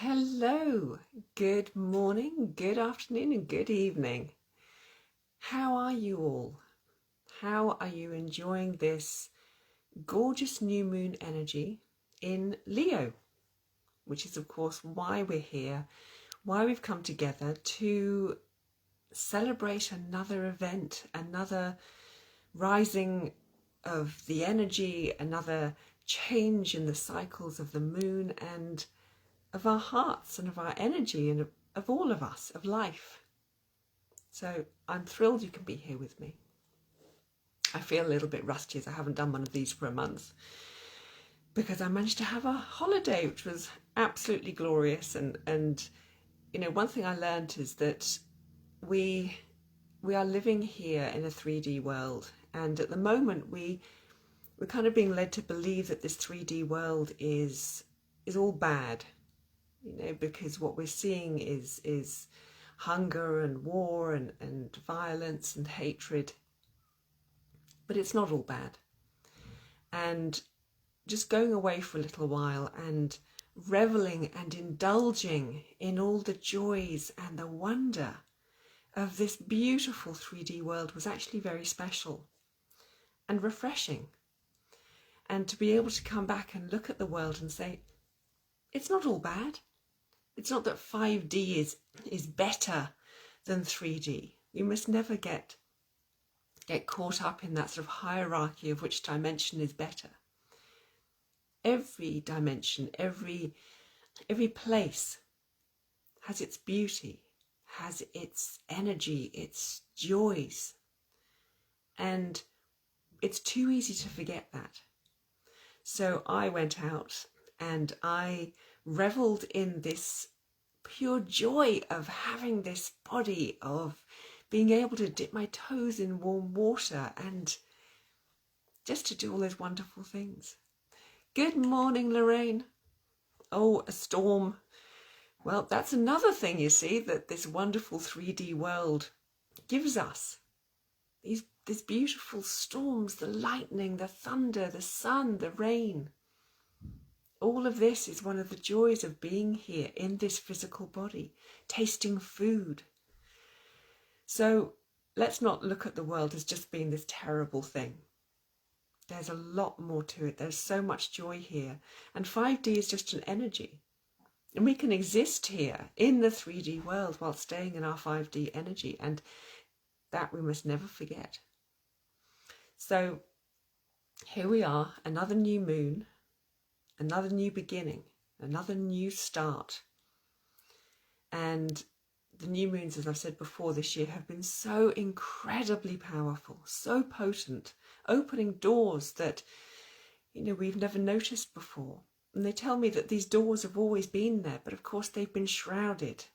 Hello, good morning, good afternoon, and good evening. How are you all? How are you enjoying this gorgeous new moon energy in Leo? Which is, of course, why we're here, why we've come together to celebrate another event, another rising of the energy, another change in the cycles of the moon and of our hearts and of our energy and of all of us, of life. So I'm thrilled you can be here with me. I feel a little bit rusty as I haven't done one of these for a month because I managed to have a holiday, which was absolutely glorious. And one thing I learned is that we are living here in a 3D world, and at the moment we're kind of being led to believe that this 3D world is all bad, because what we're seeing is hunger and war and violence and hatred. But it's not all bad. And just going away for a little while and reveling and indulging in all the joys and the wonder of this beautiful 3D world was actually very special and refreshing. And to be able to come back and look at the world and say, it's not all bad. It's not that 5D is better than 3D. You must never get caught up in that sort of hierarchy of which dimension is better. Every dimension, every place has its beauty, has its energy, its joys. And it's too easy to forget that. So I went out and I reveled in this pure joy of having this body, of being able to dip my toes in warm water and just to do all those wonderful things. Good morning, Lorraine. Oh, a storm. Well, that's another thing, you see, that this wonderful 3D world gives us. These beautiful storms, the lightning, the thunder, the sun, the rain. All of this is one of the joys of being here in this physical body, tasting food. So let's not look at the world as just being this terrible thing. There's a lot more to it. There's so much joy here. And 5D is just an energy. And we can exist here in the 3D world while staying in our 5D energy. And that we must never forget. So here we are, another new moon, another new beginning, another new start. And the new moons, as I've said before this year, have been so incredibly powerful, so potent, opening doors that, we've never noticed before. And they tell me that these doors have always been there, but of course they've been shrouded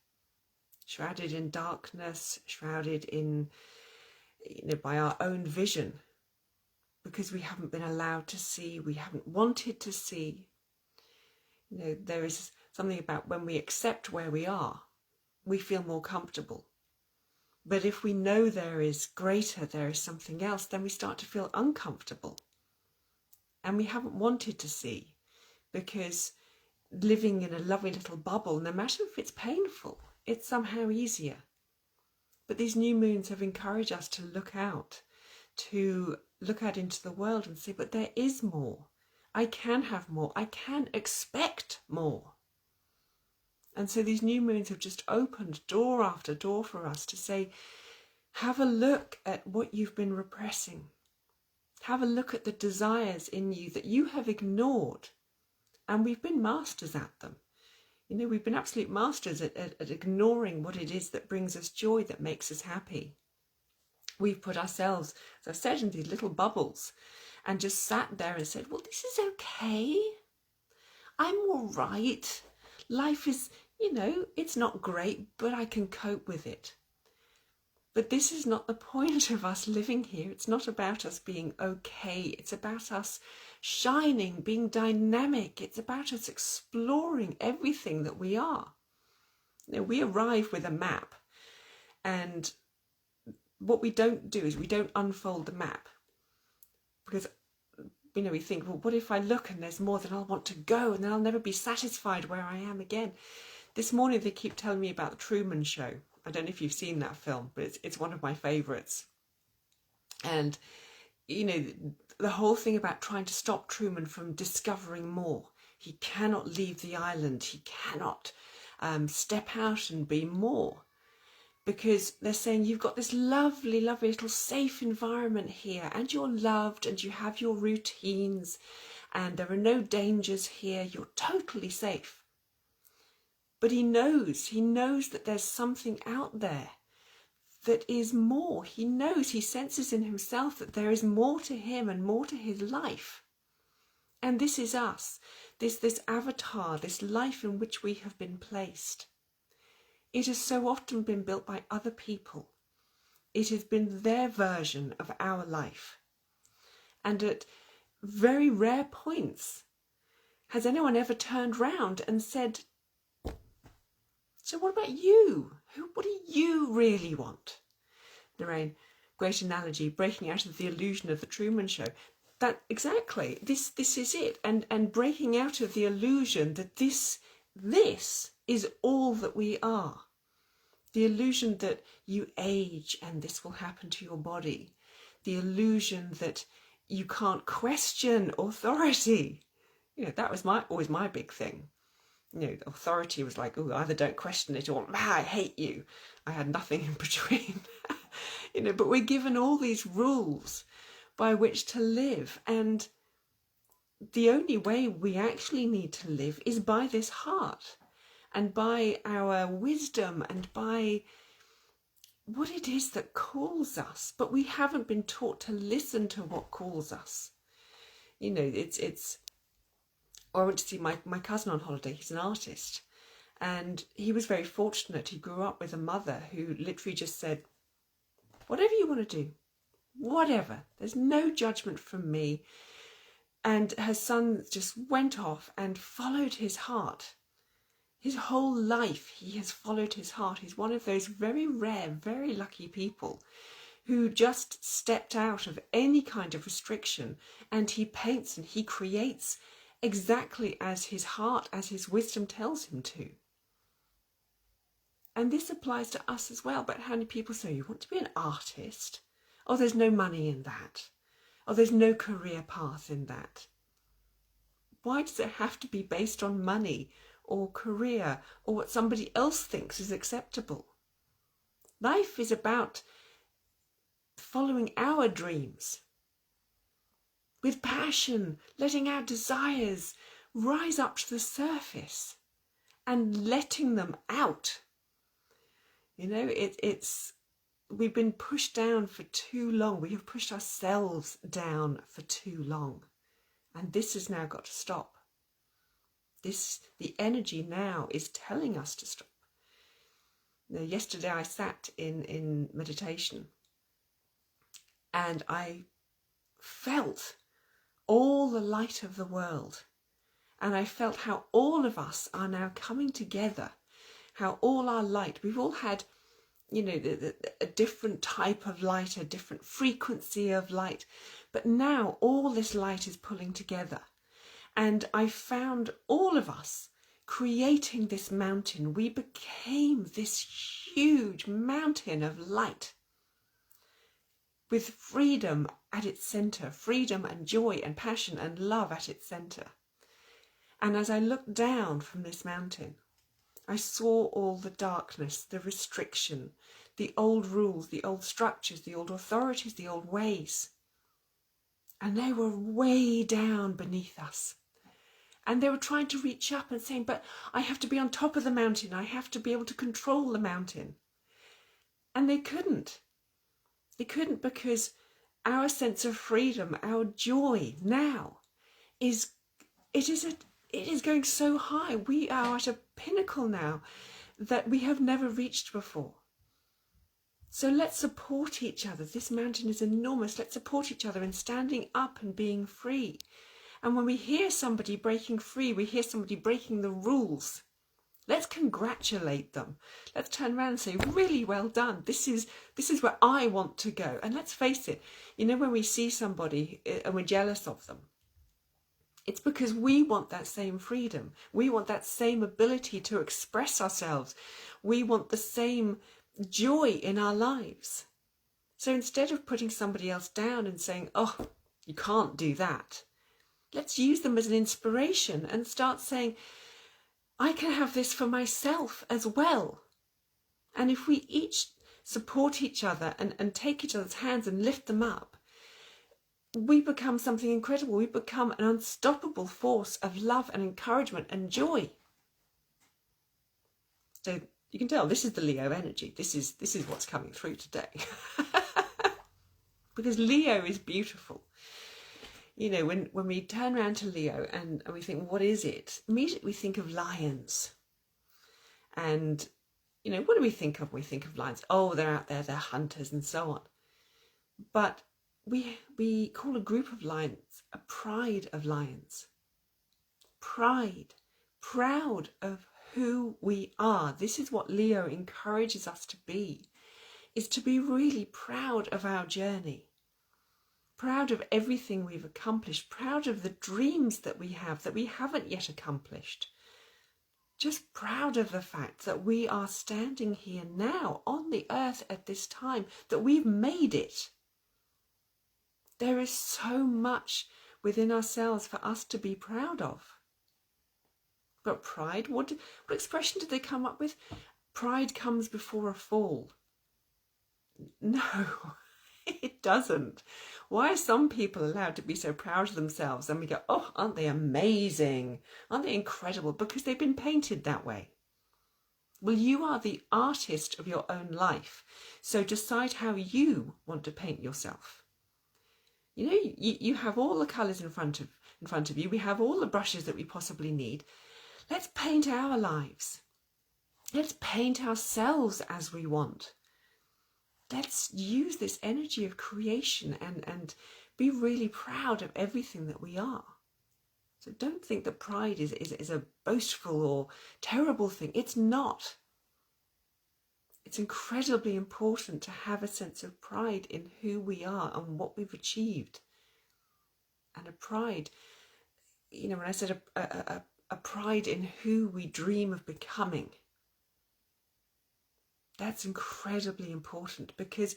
in darkness, shrouded in, by our own vision, because we haven't been allowed to see, we haven't wanted to see. There is something about when we accept where we are, we feel more comfortable. But if we know there is greater, there is something else, then we start to feel uncomfortable. And we haven't wanted to see, because living in a lovely little bubble, no matter if it's painful, it's somehow easier. But these new moons have encouraged us to look out into the world and say, but there is more. I can have more. I can expect more. And so these new moons have just opened door after door for us to say, have a look at what you've been repressing. Have a look at the desires in you that you have ignored. And we've been masters at them. We've been absolute masters at ignoring what it is that brings us joy, that makes us happy. We've put ourselves, as I've said, in these little bubbles and just sat there and said, well, this is okay. I'm all right. Life is, it's not great, but I can cope with it. But this is not the point of us living here. It's not about us being okay. It's about us shining, being dynamic. It's about us exploring everything that we are. We arrive with a map, and what we don't do is we don't unfold the map, because we think, well, what if I look and there's more, then I'll want to go and then I'll never be satisfied where I am again. This morning they keep telling me about the Truman Show. I don't know if you've seen that film, but it's one of my favourites. And, you know, the whole thing about trying to stop Truman from discovering more. He cannot leave the island. He cannot step out and be more. Because they're saying you've got this lovely, lovely little safe environment here, and you're loved, and you have your routines, and there are no dangers here. You're totally safe. But he knows that there's something out there that is more. He knows, he senses in himself that there is more to him and more to his life. And this is us, this avatar, this life in which we have been placed. It has so often been built by other people. It has been their version of our life. And at very rare points, has anyone ever turned round and said, so what about you? What do you really want? Lorraine, great analogy, breaking out of the illusion of the Truman Show. That exactly, this is it. And breaking out of the illusion that this is all that we are. The illusion that you age and this will happen to your body. The illusion that you can't question authority. You know, that was always my big thing. You know, authority was like, oh, either don't question it or I hate you. I had nothing in between. You know, but we're given all these rules by which to live. And the only way we actually need to live is by this heart. And by our wisdom and by what it is that calls us. But we haven't been taught to listen to what calls us. You know, or I went to see my cousin on holiday. He's an artist. And he was very fortunate. He grew up with a mother who literally just said, whatever you want to do, whatever. There's no judgment from me. And her son just went off and followed his heart. His whole life, he has followed his heart. He's one of those very rare, very lucky people who just stepped out of any kind of restriction, and he paints and he creates exactly as his heart, as his wisdom tells him to. And this applies to us as well. But how many people say, you want to be an artist? Oh, there's no money in that. Oh, there's no career path in that. Why does it have to be based on money or career or what somebody else thinks is acceptable? Life is about following our dreams with passion, letting our desires rise up to the surface and letting them out. You know, we've been pushed down for too long. We have pushed ourselves down for too long. And this has now got to stop. The energy now is telling us to stop. Now, yesterday I sat in meditation and I felt all the light of the world. And I felt how all of us are now coming together, how all our light, we've all had, you know, a different type of light, a different frequency of light. But now all this light is pulling together. And I found all of us creating this mountain. We became this huge mountain of light with freedom at its centre, freedom and joy and passion and love at its centre. And as I looked down from this mountain, I saw all the darkness, the restriction, the old rules, the old structures, the old authorities, the old ways. And they were way down beneath us. And they were trying to reach up and saying, but I have to be on top of the mountain. I have to be able to control the mountain. And they couldn't. They couldn't, because our sense of freedom, our joy now it is going so high. We are at a pinnacle now that we have never reached before. So let's support each other. This mountain is enormous. Let's support each other in standing up and being free. And when we hear somebody breaking free, we hear somebody breaking the rules, let's congratulate them. Let's turn around and say, really well done. This is where I want to go. And let's face it, you know, when we see somebody and we're jealous of them, It's because we want that same freedom. We want that same ability to express ourselves. We want the same joy in our lives. So instead of putting somebody else down and saying, oh, you can't do that, let's use them as an inspiration and start saying, I can have this for myself as well. And if we each support each other and take each other's hands and lift them up, we become something incredible. We become an unstoppable force of love and encouragement and joy. So you can tell this is the Leo energy. This is what's coming through today. Because Leo is beautiful. You know, when we turn around to Leo and we think, what is it? Immediately we think of lions. And, you know, what do we think of when we think of lions? Oh, they're out there, they're hunters and so on. But we call a group of lions a pride of lions. Pride, proud of who we are. This is what Leo encourages us to be, is to be really proud of our journey. Proud of everything we've accomplished, proud of the dreams that we haven't yet accomplished. Just proud of the fact that we are standing here now on the earth at this time, that we've made it. There is so much within ourselves for us to be proud of. But pride, what expression did they come up with? Pride comes before a fall. No, it doesn't. Why are some people allowed to be so proud of themselves and we go, oh, aren't they amazing? Aren't they incredible? Because they've been painted that way. Well, you are the artist of your own life. So decide how you want to paint yourself. You know, you have all the colours in front of you. We have all the brushes that we possibly need. Let's paint our lives. Let's paint ourselves as we want. Let's use this energy of creation and be really proud of everything that we are. So don't think that pride is a boastful or terrible thing. It's not. It's incredibly important to have a sense of pride in who we are and what we've achieved. And a pride, you know, when I said a pride in who we dream of becoming, that's incredibly important, because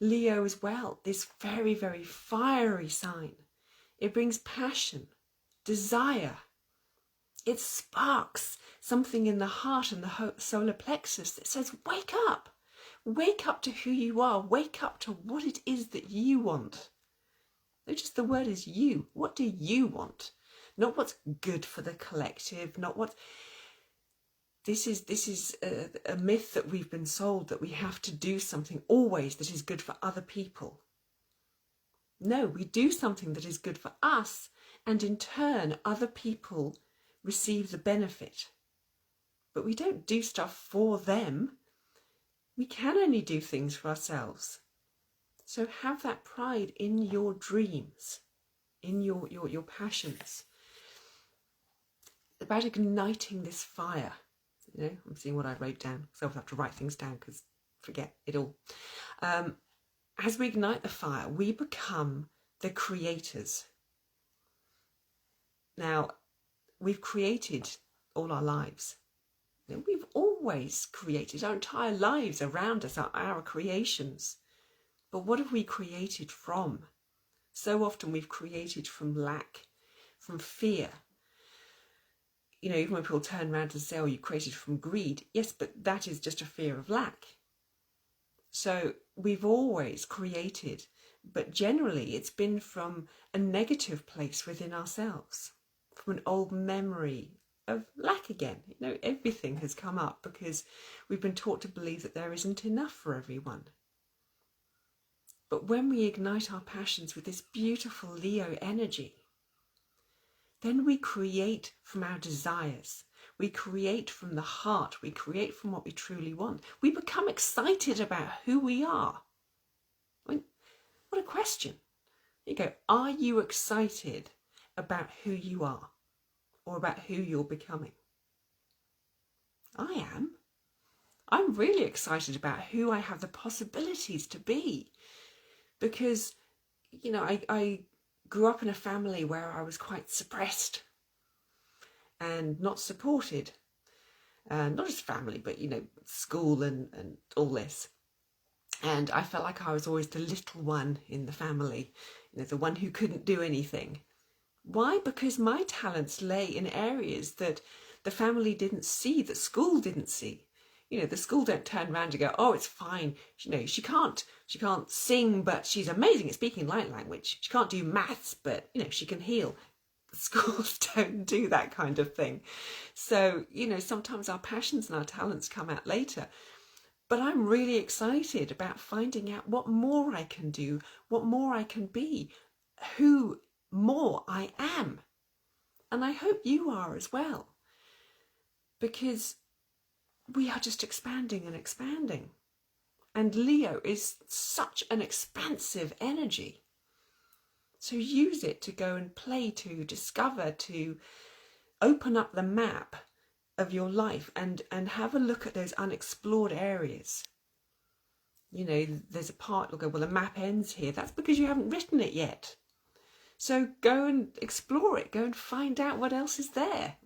Leo as well, this very, very fiery sign, it brings passion, desire. It sparks something in the heart and the solar plexus that says, wake up to who you are, wake up to what it is that you want. Notice the word is you. What do you want? Not what's good for the collective, not what... This is a myth that we've been sold, that we have to do something always that is good for other people. No, we do something that is good for us, and in turn other people receive the benefit. But we don't do stuff for them. We can only do things for ourselves. So have that pride in your dreams, in your passions. About igniting this fire. You know, I'm seeing what I wrote down, so I'll have to write things down because forget it all. As we ignite the fire, we become the creators. Now, we've created all our lives. You know, we've always created. Our entire lives around us are our creations. But what have we created from? So often we've created from lack, from fear. You know, even when people turn around and say, oh, you created from greed. Yes, but that is just a fear of lack. So we've always created, but generally it's been from a negative place within ourselves, from an old memory of lack again. You know, everything has come up because we've been taught to believe that there isn't enough for everyone. But when we ignite our passions with this beautiful Leo energy, then we create from our desires. We create from the heart. We create from what we truly want. We become excited about who we are. I mean, what a question. You go, are you excited about who you are or about who you're becoming? I am. I'm really excited about who I have the possibilities to be. Because, you know, I grew up in a family where I was quite suppressed and not supported. Not just family, but, you know, school and all this. And I felt like I was always the little one in the family, you know, the one who couldn't do anything. Why? Because my talents lay in areas that the family didn't see, that school didn't see. You know, the school don't turn around and go, oh, it's fine. You know, she can't sing, but she's amazing at speaking light language. She can't do maths, but, you know, she can heal. Schools don't do that kind of thing. So, you know, sometimes our passions and our talents come out later. But I'm really excited about finding out what more I can do, what more I can be, who more I am. And I hope you are as well. Because we are just expanding and expanding. And Leo is such an expansive energy. So use it to go and play, to discover, to open up the map of your life and have a look at those unexplored areas. You know, there's a part, you'll go, well, the map ends here. That's because you haven't written it yet. So go and explore it. Go and find out what else is there.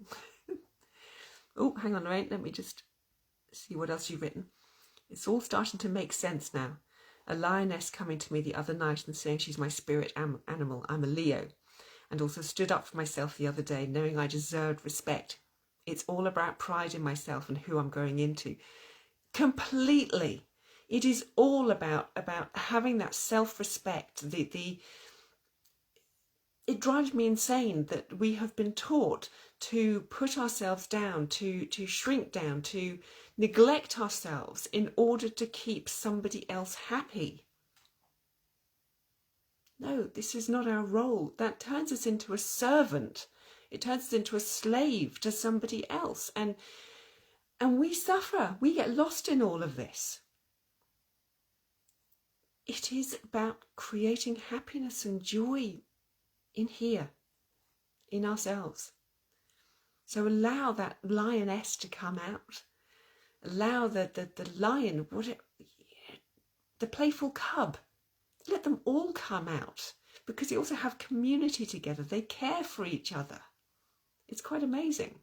Oh, hang on a minute. Let me just see what else you've written. It's all starting to make sense now. A lioness coming to me the other night and saying she's my spirit animal. I'm a Leo. And also stood up for myself the other day, knowing I deserved respect. It's all about pride in myself and who I'm going into. Completely. It is all about having that self-respect. It drives me insane that we have been taught to put ourselves down, to shrink down, to neglect ourselves in order to keep somebody else happy. No, this is not our role. That turns us into a servant. It turns us into a slave to somebody else. And we suffer. We get lost in all of this. It is about creating happiness and joy in here, in ourselves. So allow that lioness to come out. Allow the lion, the playful cub. Let them all come out, because they also have community together. They care for each other. It's quite amazing.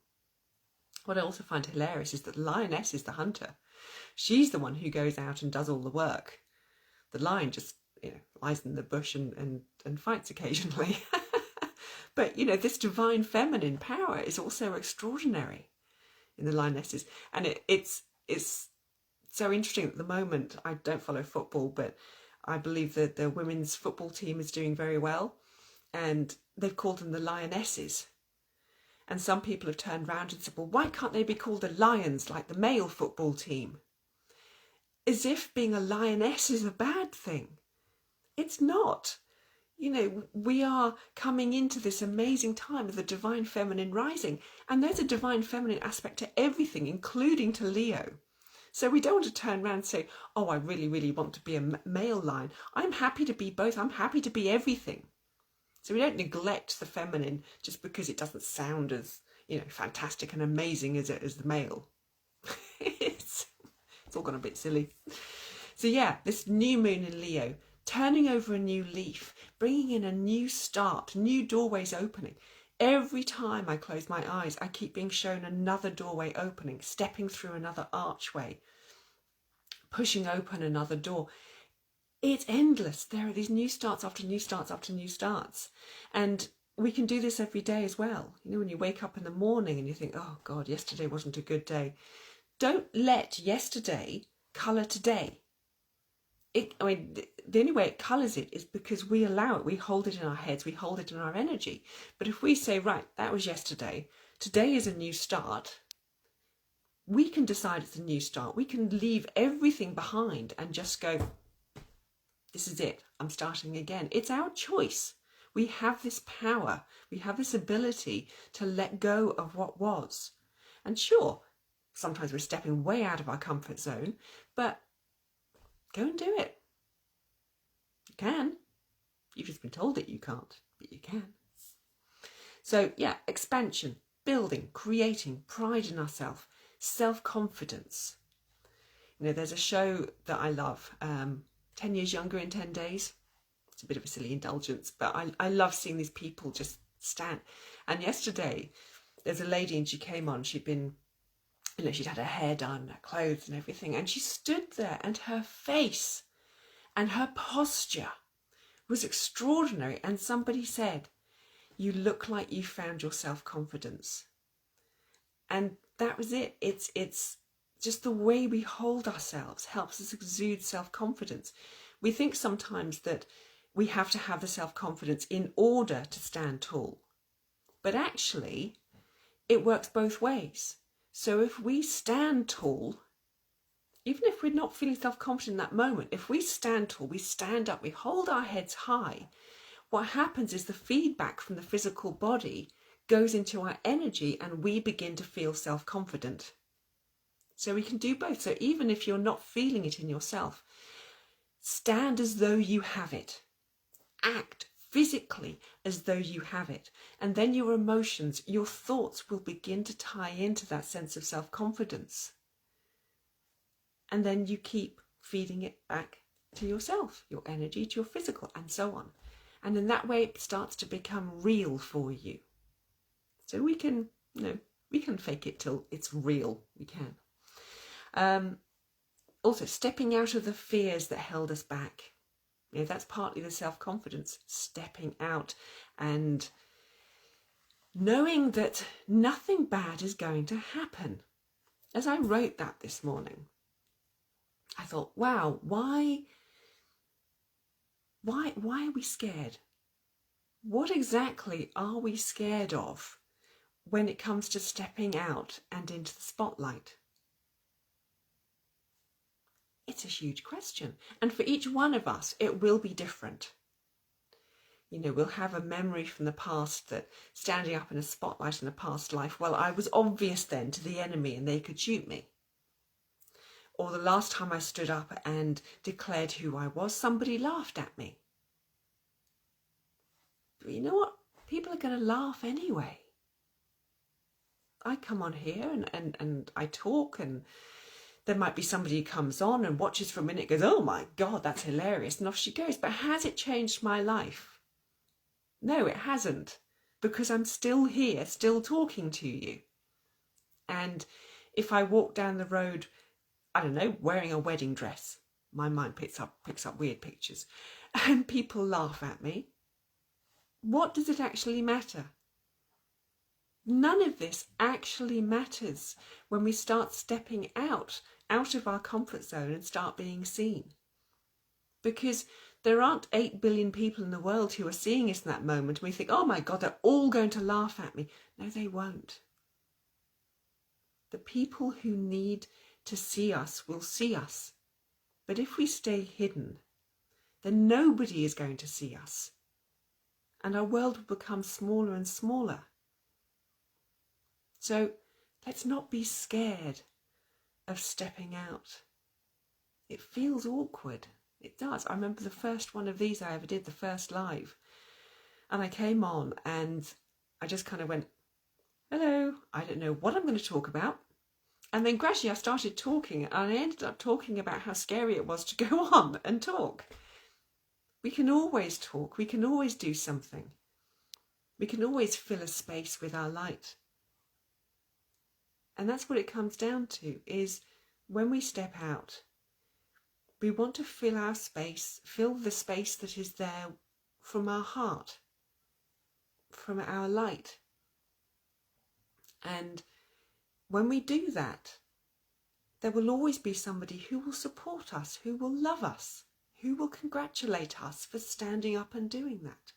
What I also find hilarious is that the lioness is the hunter. She's the one who goes out and does all the work. The lion just, you know, lies in the bush and fights occasionally. But, you know, this divine feminine power is also extraordinary in the lionesses. And it's so interesting at the moment. I don't follow football, but I believe that the women's football team is doing very well. And they've called them the lionesses. And some people have turned around and said, well, why can't they be called the lions like the male football team? As if being a lioness is a bad thing. It's not. You know, we are coming into this amazing time of the divine feminine rising. And there's a divine feminine aspect to everything, including to Leo. So we don't want to turn around and say, oh, I really, really want to be a male lion. I'm happy to be both. I'm happy to be everything. So we don't neglect the feminine just because it doesn't sound as, you know, fantastic and amazing as the male. It's all gone a bit silly. So yeah, this new moon in Leo, turning over a new leaf, bringing in a new start, new doorways opening. Every time I close my eyes, I keep being shown another doorway opening, stepping through another archway, pushing open another door. It's endless. There are these new starts after new starts after new starts. And we can do this every day as well. You know, when you wake up in the morning and you think, oh God, yesterday wasn't a good day. Don't let yesterday colour today. The only way it colours it is because we allow it. We hold it in our heads. We hold it in our energy. But if we say, right, that was yesterday. Today is a new start. We can decide it's a new start. We can leave everything behind and just go, this is it. I'm starting again. It's our choice. We have this power. We have this ability to let go of what was. And sure, sometimes we're stepping way out of our comfort zone, but go and do it. You can. You've just been told that you can't, but you can. So yeah, expansion, building, creating, pride in ourselves, self-confidence. You know, there's a show that I love, 10 Years Younger in 10 Days. It's a bit of a silly indulgence, but I love seeing these people just stand. And yesterday, there's a lady and she came on, she'd been, she'd had her hair done, her clothes and everything, and she stood there and her face and her posture was extraordinary. And somebody said, "You look like you found your self-confidence." And that was it. It's just the way we hold ourselves helps us exude self-confidence. We think sometimes that we have to have the self-confidence in order to stand tall. But actually, it works both ways. So if we stand tall, even if we're not feeling self-confident in that moment, if we stand tall, we stand up, we hold our heads high, what happens is the feedback from the physical body goes into our energy and we begin to feel self-confident. So we can do both. So even if you're not feeling it in yourself, stand as though you have it. Act physically as though you have it. And then your emotions, your thoughts will begin to tie into that sense of self-confidence. And then you keep feeding it back to yourself, your energy, to your physical, and so on. And in that way, it starts to become real for you. So we can, we can fake it till it's real. We can. Also, stepping out of the fears that held us back. That's partly the self-confidence, stepping out and knowing that nothing bad is going to happen. As I wrote that this morning, I thought, wow, why are we scared? What exactly are we scared of when it comes to stepping out and into the spotlight? It's a huge question. And for each one of us, it will be different. We'll have a memory from the past that standing up in a spotlight in a past life, well, I was obvious then to the enemy and they could shoot me. Or the last time I stood up and declared who I was, somebody laughed at me. But you know what? People are going to laugh anyway. I come on here and I talk, and there might be somebody who comes on and watches for a minute and goes, "Oh my God, that's hilarious," and off she goes. But has it changed my life? No, it hasn't, because I'm still here, still talking to you. And if I walk down the road, I don't know, wearing a wedding dress, my mind picks up weird pictures, and people laugh at me, what does it actually matter? None of this actually matters when we start stepping out of our comfort zone and start being seen. Because there aren't 8 billion people in the world who are seeing us in that moment and we think, "Oh my God, they're all going to laugh at me." No, they won't. The people who need to see us will see us. But if we stay hidden, then nobody is going to see us. And our world will become smaller and smaller. So let's not be scared of stepping out. It feels awkward. It does. I remember the first one of these I ever did, the first live. And I came on and I just kind of went, "Hello, I don't know what I'm going to talk about." And then gradually I started talking, and I ended up talking about how scary it was to go on and talk. We can always talk. We can always do something. We can always fill a space with our light. And that's what it comes down to, is when we step out, we want to fill our space, fill the space that is there from our heart, from our light. And when we do that, there will always be somebody who will support us, who will love us, who will congratulate us for standing up and doing that.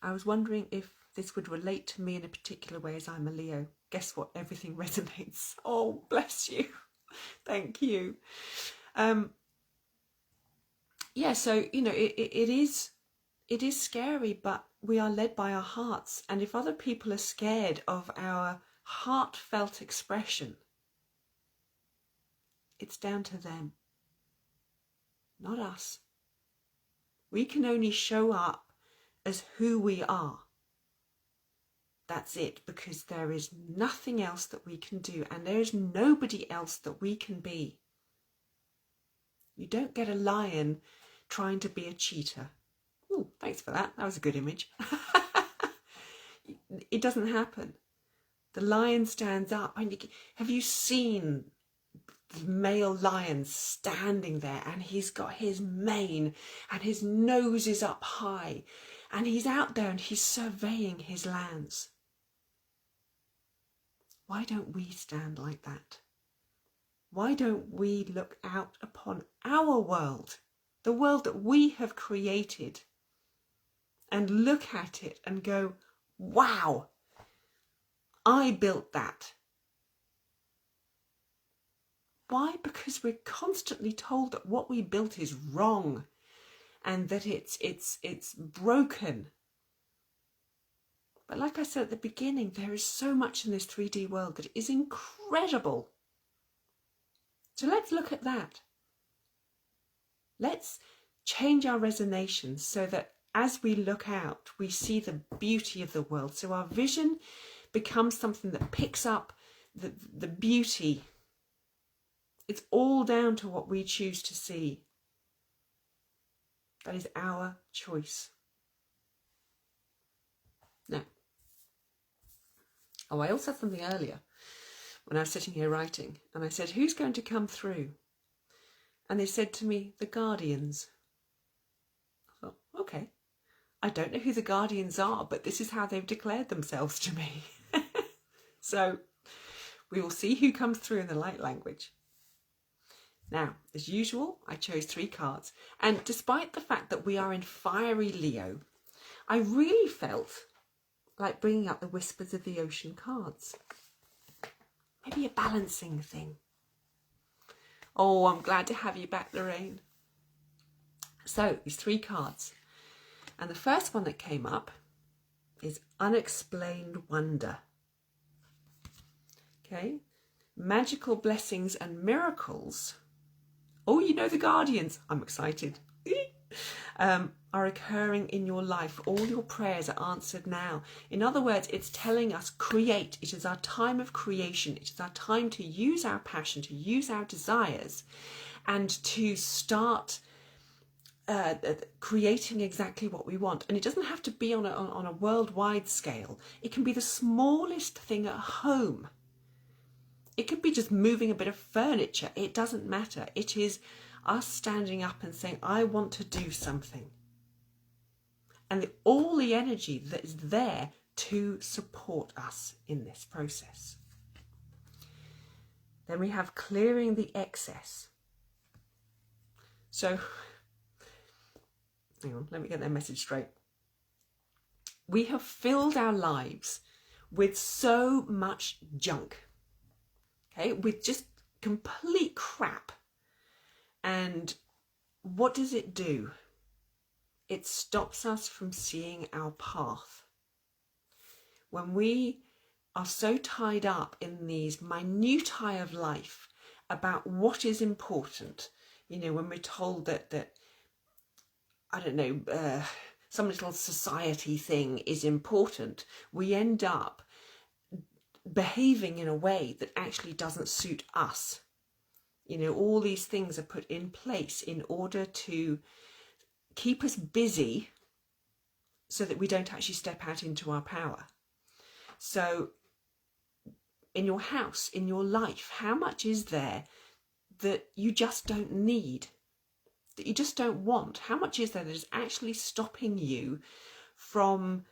I was wondering if this would relate to me in a particular way, as I'm a Leo. Guess what? Everything resonates. Oh, bless you. Thank you. So, it is scary, but we are led by our hearts. And if other people are scared of our heartfelt expression, it's down to them, not us. We can only show up as who we are. That's it, because there is nothing else that we can do, and there is nobody else that we can be. You don't get a lion trying to be a cheetah. Oh, thanks for that. That was a good image. It doesn't happen. The lion stands up. And have you seen the male lion standing there, and he's got his mane and his nose is up high, and he's out there and he's surveying his lands? Why don't we stand like that? Why don't we look out upon our world, the world that we have created, and look at it and go, wow, I built that. Why? Because we're constantly told that what we built is wrong and that it's broken. But like I said at the beginning, there is so much in this 3D world that is incredible. So let's look at that. Let's change our resonations so that as we look out, we see the beauty of the world. So our vision becomes something that picks up the beauty. It's all down to what we choose to see. That is our choice. Now, I also said something earlier when I was sitting here writing, and I said, who's going to come through? And they said to me, the Guardians. I thought, okay, I don't know who the Guardians are, but this is how they've declared themselves to me. So we will see who comes through in the light language. Now, as usual, I chose 3 cards. And despite the fact that we are in fiery Leo, I really felt like bringing up the Whispers of the Ocean cards. Maybe a balancing thing. Oh, I'm glad to have you back, Lorraine. So, these 3 cards. And the first one that came up is Unexplained Wonder. Okay. Magical blessings and miracles. Oh, you know the Guardians. I'm excited. Are occurring in your life. All your prayers are answered now. In other words, it's telling us create. It is our time of creation. It is our time to use our passion, to use our desires, and to start creating exactly what we want. And it doesn't have to be on a worldwide scale. It can be the smallest thing at home. It could be just moving a bit of furniture. It doesn't matter. It is us standing up and saying, I want to do something. And all the energy that is there to support us in this process. Then we have clearing the excess. So, hang on, let me get that message straight. We have filled our lives with so much junk. Okay, with just complete crap. And what does it do? It stops us from seeing our path. When we are so tied up in these minutiae of life about what is important, you know, when we're told that I don't know, some little society thing is important, we end up behaving in a way that actually doesn't suit us. You know, all these things are put in place in order to keep us busy so that we don't actually step out into our power. So in your house, in your life, how much is there that you just don't need, that you just don't want? How much is there that is actually stopping you from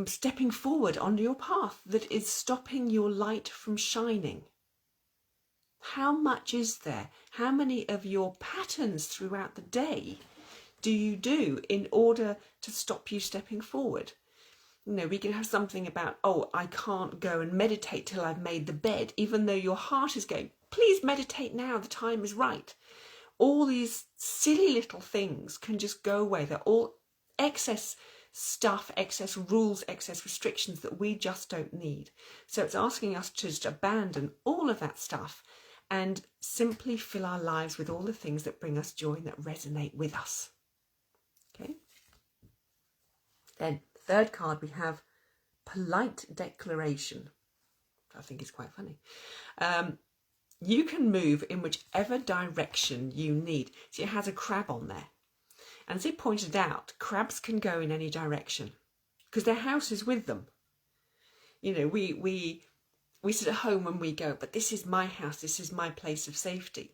stepping forward on your path, that is stopping your light from shining? How much is there? How many of your patterns throughout the day do you do in order to stop you stepping forward? You know, we can have something about, oh, I can't go and meditate till I've made the bed, even though your heart is going, please meditate now, the time is right. All these silly little things can just go away. They're all excess stuff, excess rules, excess restrictions that we just don't need. So it's asking us to just abandon all of that stuff and simply fill our lives with all the things that bring us joy and that resonate with us. Okay. Then, third card, we have Polite Declaration. I think it's quite funny. You can move in whichever direction you need. See, it has a crab on there. And as it pointed out, crabs can go in any direction because their house is with them. You know, we sit at home when we go, but this is my house, this is my place of safety.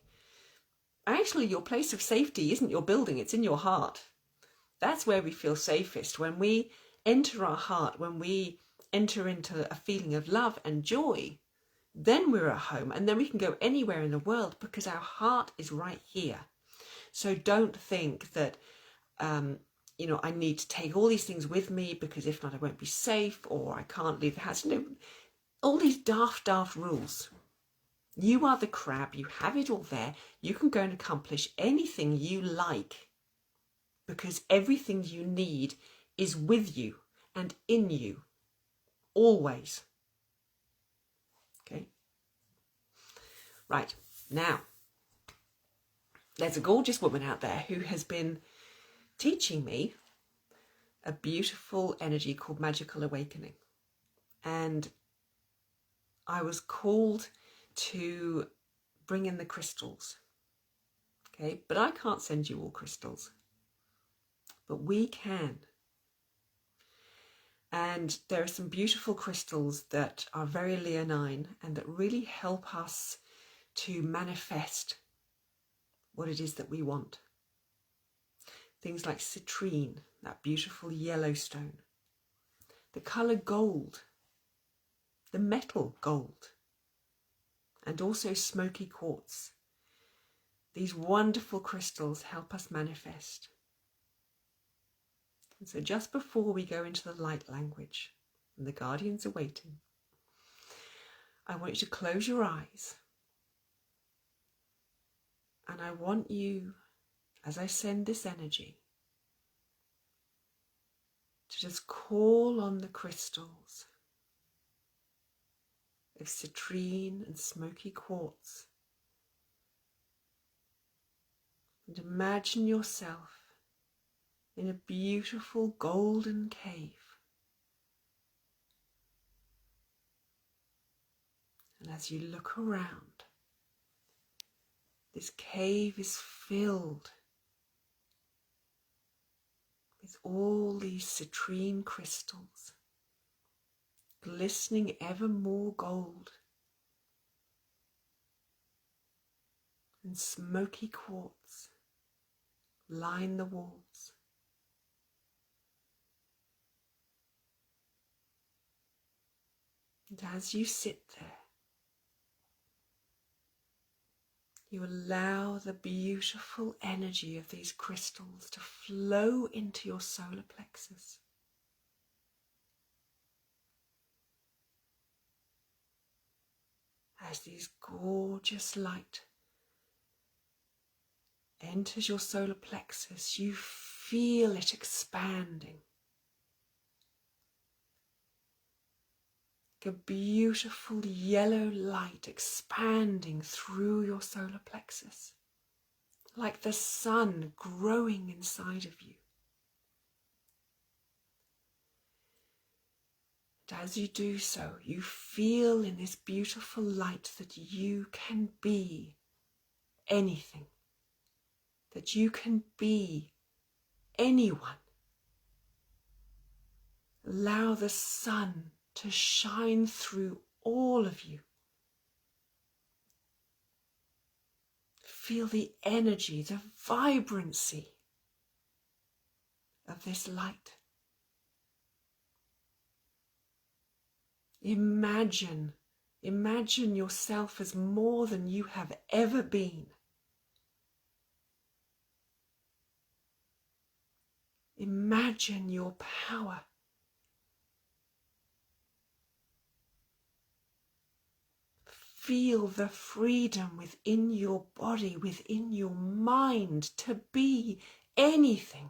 Actually, your place of safety isn't your building, it's in your heart. That's where we feel safest. When we enter our heart, when we enter into a feeling of love and joy, then we're at home, and then we can go anywhere in the world because our heart is right here. So don't think that, you know, I need to take all these things with me because if not, I won't be safe, or I can't leave the house. You know, all these daft rules. You are the crab. You have it all there. You can go and accomplish anything you like because everything you need is with you and in you, always. Okay? Right, now, there's a gorgeous woman out there who has been teaching me a beautiful energy called Magical Awakening. And I was called to bring in the crystals. Okay, but I can't send you all crystals. But we can. And there are some beautiful crystals that are very leonine and that really help us to manifest what it is that we want. Things like citrine, that beautiful yellow stone, the colour gold, the metal gold, and also smoky quartz. These wonderful crystals help us manifest. And so just before we go into the light language, and the guardians are waiting, I want you to close your eyes. And I want you, as I send this energy, to just call on the crystals of citrine and smoky quartz. And imagine yourself in a beautiful golden cave. And as you look around, this cave is filled with all these citrine crystals, glistening ever more gold, and smoky quartz line the walls. And as you sit there, you allow the beautiful energy of these crystals to flow into your solar plexus. As these gorgeous light enters your solar plexus, you feel it expanding. A beautiful yellow light expanding through your solar plexus, like the sun growing inside of you. And as you do so, you feel in this beautiful light that you can be anything, that you can be anyone. Allow the sun to shine through all of you. Feel the energy, the vibrancy of this light. Imagine yourself as more than you have ever been. Imagine your power. Feel the freedom within your body, within your mind to be anything.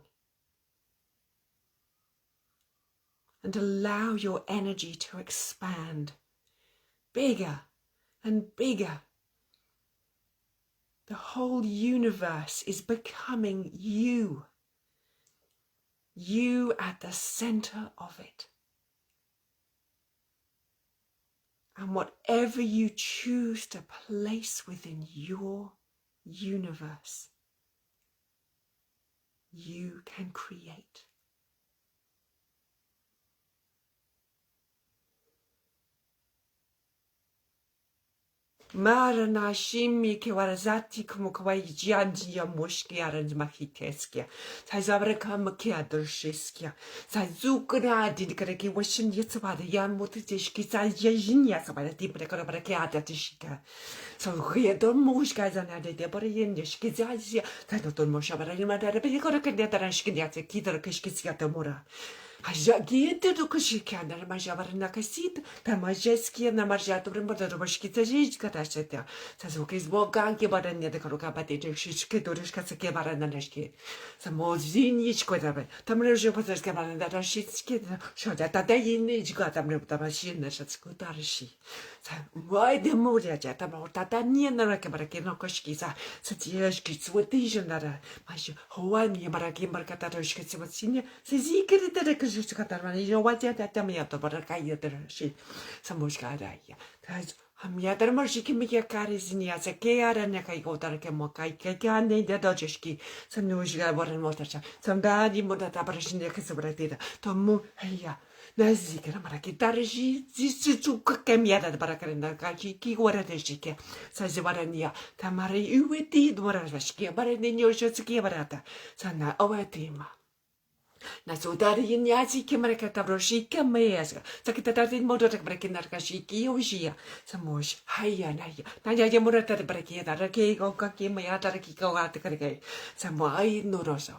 And allow your energy to expand bigger and bigger. The whole universe is becoming you. You at the center of it. And whatever you choose to place within your universe, you can create. Mara na shimi ke warazati como kawaii jianji ya moshki aranj mahiteskia. Sai zabraka makia dershiskia. Sai zukra didkareki washin yetsabada yan motishki sai yajinya sabada tiprekara brakiata tishika. So redo moshka zanade de borin yeshki zazia. Sai dotor moshabara rimada repikora kenyatarashkinyate kidar kishkisia tamura. Ажагиете докушикяна, мажаварна касит, тамажеския на маржату рембадробашки тажичка ташета. Сазуки с боганки баранья де карукабати шишки дуришка саке баранашки. Самозиничко давай. Там режу пазарска баранашки, шода татаиничка там ребтамашина шацкутарши. Вай де муряча, там татания на ракабараки на кошкиса, сатиешки сватижанара. Мажу, хуани бараки маркатарушки сватсиня, сазикери Katarmani, you know what? That me out of Barakaya, she, some Mushkaraya. Hamiatar Marshiki Mikaris in Yasakea and Nakaiko Mokai, Kakane, the Dodgeski, some Nushga, Warren Motasha, some daddy Mutatabashin, the Casabratida, Tomu, Heya. Nazikara Marakitarishi, this is to Kakamiata Barakarina Kaki, Kiwarateshike, Sazivarania, Tamari, you did Warashki, but in your Shotski Barata, Sana Ovatima. Nasudari in Yazi Kimaraka Broshika Measka, Sakitatin Motor breaking Narkashiki Oshia, Samosh, Haya Naya, Naya Murata Brakia, Rake, Okaki Mayata Kiko Atakare, Samai Noroso.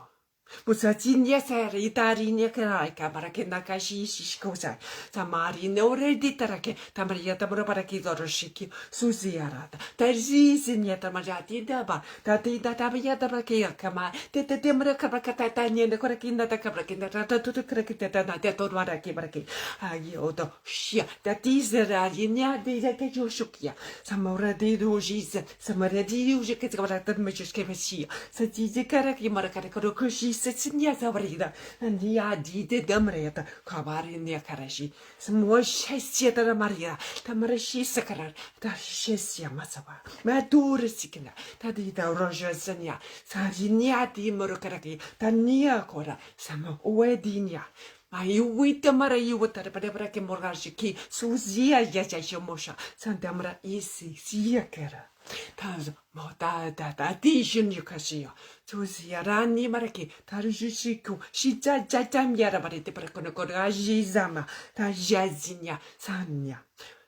Musazinia Sari, Tarinia Karaka, Barakinakashi, Shikosa, Samari, no Reditarake, Tamaria Tamaraki Doroshiki, Suziarata, Tarzis in Yatamajati Daba, Tati Tatabia Tabakia, Kama, Tetemra Kabakatania, the Korakina, the Kabrakina, to the Krakitana, the Torwaraki Baraki, Ayodo, Shia, that is the Radinia, the Yakashukia, Samora de Dojis, Samaradi, Ujakata, Major Kevasi, Sati Karaki Marakakoshi. Sitnya Sabrida, and Yadi de Damreta, Kabari near Karashi, some more Shesiata Maria, Tamarashi Sakara, Tashesia Masava, Madur Sikina, Tadita Roja Zania, Sariniati Murukaraki, Tania Kora, some Wedinia. I wait the Mara you with the Padebraki Morgashiki, Suzia Yachashomosha, Santamra Isi, Siakera. Taz Mota addition you can see. Tuziarani Maraki, Tarjushiku, Shita Jatam Yarabari, the Prakonogazama, Tajazinia, Sanya.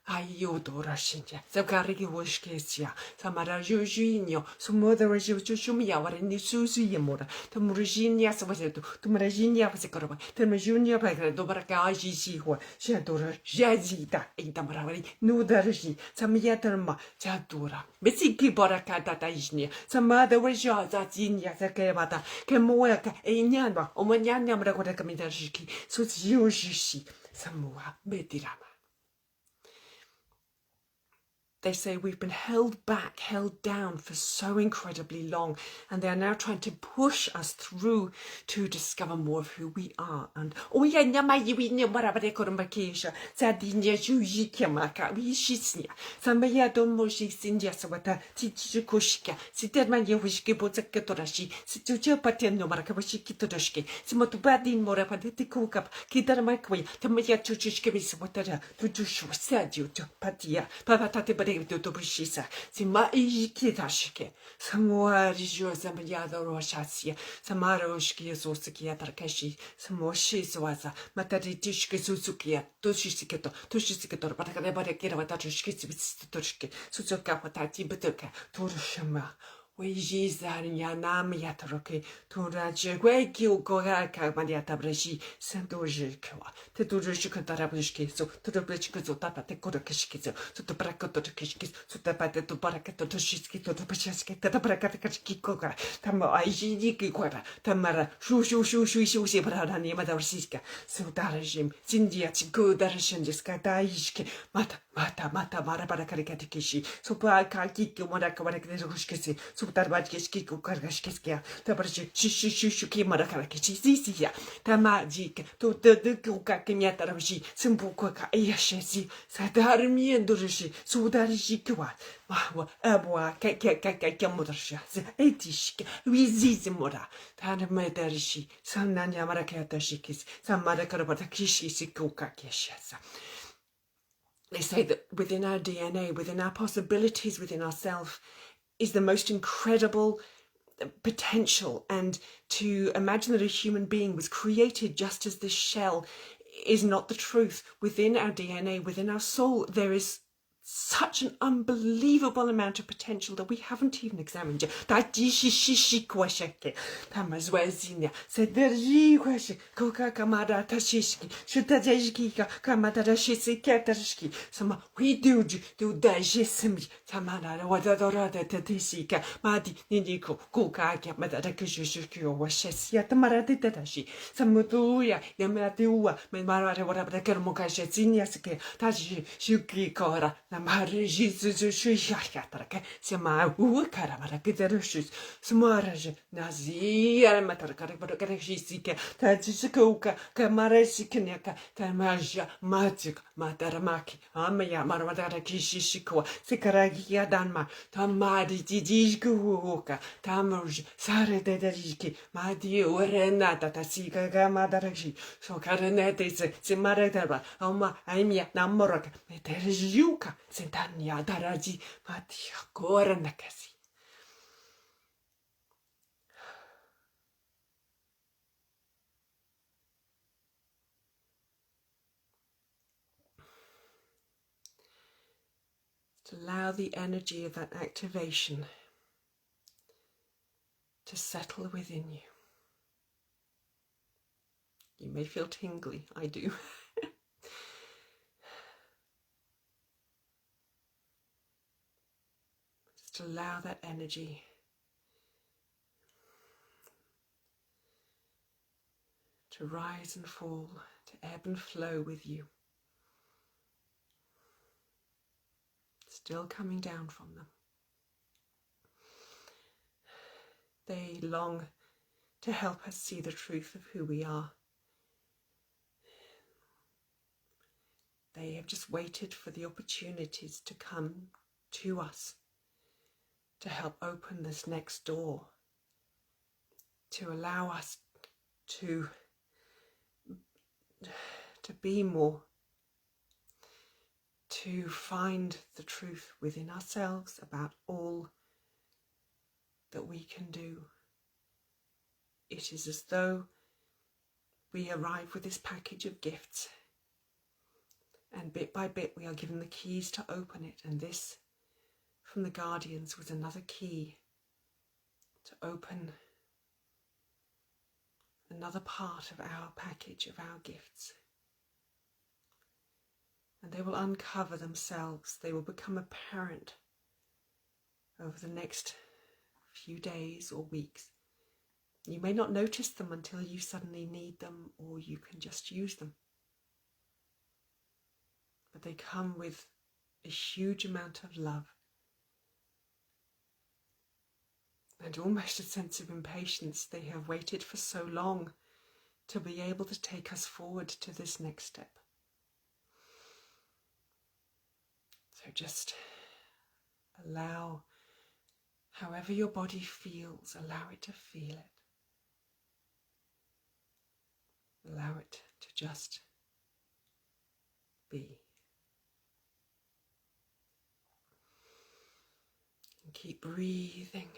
Ayodora Shinja, Zakariki Washkesia, Samara Jujino, some mother Jushumia, or in the Susiamora, to Muriginia Savasetu, to Maraginia Vasekorova, to Majunia Pagra, Dobarakaji Siwa, Shadora, Jazita, Intamari, Nudarji, Samiaterma, Jadura, Betsiki Borakata Taishnia, some mother Raja, Zazinia, Zakevata, Kemoaka, Enyana, Omanyana Marakotakamidashiki, Suzushi, Samua, Betirama. They say we've been held back, held down for so incredibly long, and they are now trying to push us through to discover more of who we are. And oh yeah, nyamayiwinya barabare korumbakisha, sadinya jujikamaka, wishisnya, samaya domoshi sinja sawata, tichukushika, sitermanya wishki bozakatorashi, situja pateno marakawashiki todoshki, simotubadin morapatikukap, kidarmakwi, tamaya chuchishki miswatara, tujushu sadio, patia, papatate. Dobrisisa, Sima Ikitashike, Samoa Rigio Zambayada Roshasia, Samaroshki Zosukia Tarkashi, Samoshi Swaza, Mataritishki Suzukia, Toshiketo, Toshiketor, Patakarabakira, Tatushki, Toshki, Suzuka, Patati, Betuka, Torushama. Wejizania nam yatroke, Turaje, Wekio Goraka, Maniata Breshi, Sandojikawa, Teturushika Tarabushki, so to the Brishko Tata, the Kodakishki, so the Brakato Kishkis, so the Pate to Barakato Shiski, to the Pashaski, the Barakataki Koka, Tama Aijiki Quara, Tamara, Shushu, Brani, Madame Siska, so Darajim, Zindia, Go Darashan, Jiska, Daishki, Mata. mata mara para karikatikishi supa kaki mara karakatishkisi sutarbatkiski kukarkashkiskia tabarshi shishuki mara karakishi sisia tamajik to the kukakimyatarashi simbuka yashesi sadarmiendurishi sudarishi kwa abwa kakakamurasha etishk wizizimura tanamedarishi sananya marakatashikis samara karabatakishi sikukakeshasa. They say that within our DNA, within our possibilities, within ourselves, is the most incredible potential. And to imagine that a human being was created just as this shell is not the truth. Within our DNA, within our soul, there is such an unbelievable amount of potential that we haven't even examined yet. We do dajesimi tamana wadadora tatishika madi nindiko kukaka madakishishio washesia tamaraditashi samutuya yamatiua memara warabakermokashetinyasike taji shuki kora namari jizu shuyakataraka sema ukara marakiterushis smaraj nazia matarakarakisika tajisuka kamarasikinaka tamaja matik mataramaki amaya marmadara kishishikwa sikaragia danma tamadi jijikuka tamuj sare dediki madi urena tatasika gamadarashi so karanete se maretaba ama aimia namoraka meterjuka sentania daraji mati koranakasi. To allow the energy of that activation to settle within you. You may feel tingly, I do. Just allow that energy to rise and fall, to ebb and flow with you. Still coming down from them. They long to help us see the truth of who we are. They have just waited for the opportunities to come to us to help open this next door, to allow us to be more, to find the truth within ourselves about all that we can do. It is as though we arrive with this package of gifts, and bit by bit we are given the keys to open it, and this from the Guardians was another key to open another part of our package, of our gifts. And they will uncover themselves. They will become apparent over the next few days or weeks. You may not notice them until you suddenly need them, or you can just use them. But they come with a huge amount of love and almost a sense of impatience. They have waited for so long to be able to take us forward to this next step. So just allow, however your body feels, allow it to feel it. Allow it to just be. And keep breathing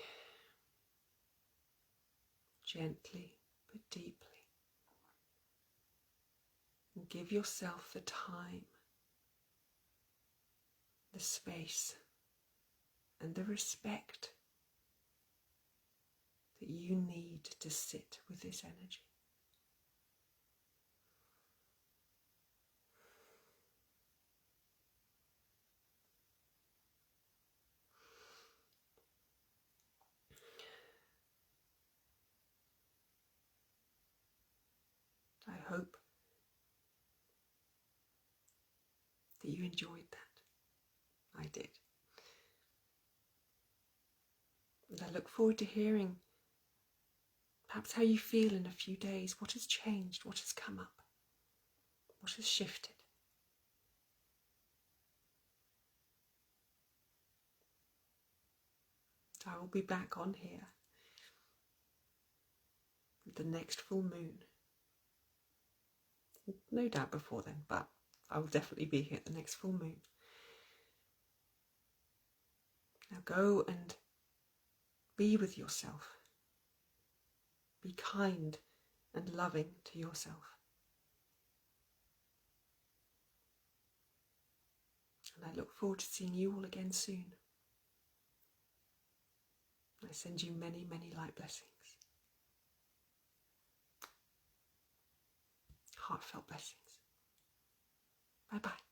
gently but deeply. And give yourself the time, the space, and the respect that you need to sit with this energy. I hope that you enjoyed that. I did. And I look forward to hearing perhaps how you feel in a few days. What has changed? What has come up? What has shifted? I will be back on here with the next full moon. No doubt before then, but I will definitely be here at the next full moon. Now go and be with yourself. Be kind and loving to yourself. And I look forward to seeing you all again soon. I send you many, many light blessings. Heartfelt blessings. Bye-bye.